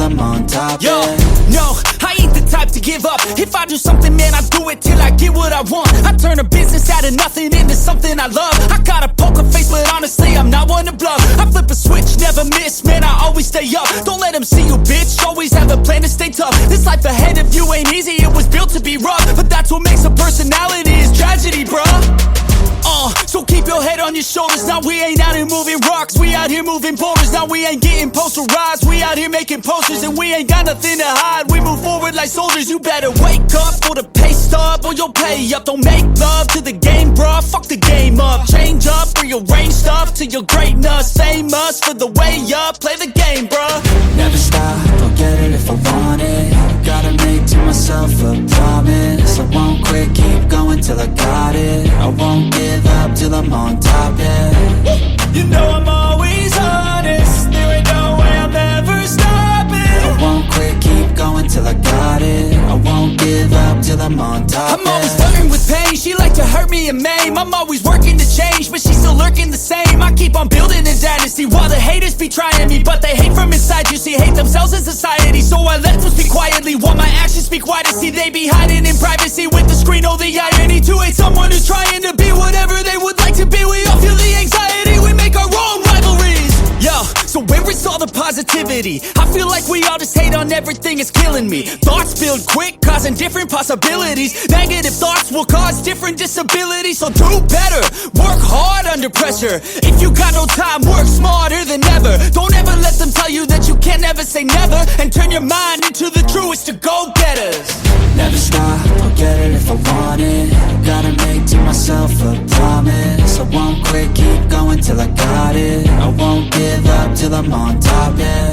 I'm on top. Yo, no, I ain't the type to give up. If I do something, man, I do it till I get what I want. I turn a business out of nothing into something I love. I got a poker face, but honestly, I'm not one to bluff. I flip a switch, never miss, man, I always stay up. Don't let them see you, bitch, always have a plan to stay tough. This life ahead of you ain't easy, it was built to be rough. But that's what makes a personality, is tragedy, bruh. So keep your head on your shoulders. Now we ain't out here moving rocks, we out here moving boulders. Now we ain't getting posterized, we out here making posters. And we ain't got nothing to hide, we move forward like soldiers. You better wake up for the pay stub, or you'll pay up. Don't make love to the game, bruh, fuck the game up. Change up, rearrange stuff to your greatness. Famous for the way up, play the game, bruh. Never stop, I'll get it if I want it. Gotta make to myself a promise. I won't quit, keep going till I got it. I won't give up till I'm on top, yeah. You know I'm always honest, there ain't no way I'm ever stopping. I won't quit, keep going till I got it. I won't give up till I'm on top, I'm always flirting with pain, she like to hurt me and maim. I'm always working to change, but she's still lurking the same. I keep on building a dynasty while the haters be trying me. But they hate from inside, you see, hate themselves in society. So I let them speak quietly while my actions speak wider. See, they be hiding in privacy with the screen, oh the irony. To hate someone who's trying to be whatever they would like to be. We all feel the anxiety, we make our own rivalries. Yo, so where is all the positivity? I feel like we all just hate on everything, it's killing me. Thoughts build quick, causing different possibilities. Negative thoughts will cause different disabilities. So do better, work hard under pressure. If you got no time, work smarter than ever. Don't ever let them tell you that you can never say never. And turn your mind into the truest of go-getters. Never stop, I'll get it if I want it. Gotta make to myself a promise. I won't quit, keep going till I got it. I won't give up till I'm on top, yeah.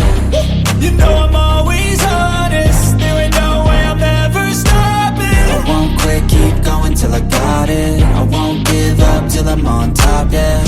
You know I'm always honest, there ain't no way I'm ever stopping. I won't quit, keep going till I got it. I won't give up till I'm on top, yeah.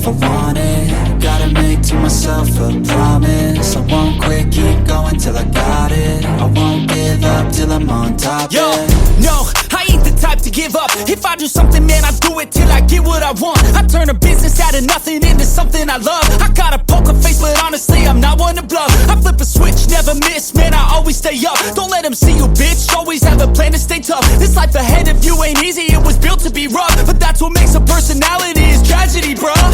if I want it. Gotta make to myself a promise. I won't quit, keep going till I got it. I won't give up till I'm on top, Yo, yeah. no, I ain't the type to give up. If I do something, man, I do it till I get what I want. I turn a business out of nothing into something I love. I got a poker face, but honestly, I'm not one to bluff. I flip a switch, never miss, man, I always stay up. Don't let them see you, bitch, always have a plan to stay tough. This life ahead of you ain't easy, it was built to be rough. But that's what makes a personality, is tragedy, bruh.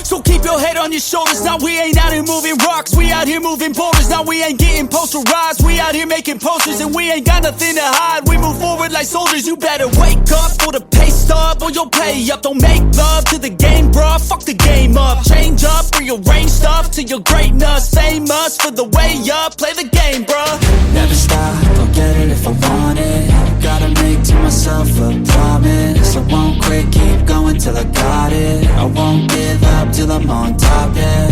So keep your head on your shoulders. Now we ain't out here moving rocks, we out here moving boulders. Now we ain't getting posterized, we out here making posters. And we ain't got nothing to hide, we move forward like soldiers. You better wake up for the pay stub, or you'll pay up. Don't make love to the game, bruh, fuck the game up. Change up, rearrange stuff to your greatness. Same us for the way up, play the game, bruh. Never stop, I'll get it if I want it. Gotta make to myself a promise. I won't quit, keep going till I got it. I won't give up till I'm on top, yeah.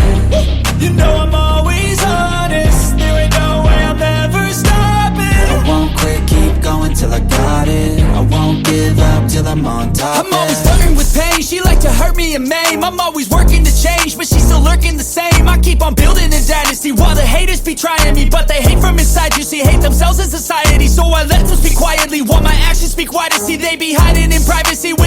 You know I'm always honest, there ain't no way I'm ever stopping. I won't quit, keep going till I got it. I won't give up till I'm on top, I'm always flirting with pain, she like to hurt me and maim. I'm always working to change, but she's still lurking the same. I keep on building a dynasty while the haters be trying me. But they hate from inside, you see, hate themselves in society. So I let them speak quietly while my actions speak wider. See, they be hiding in privacy.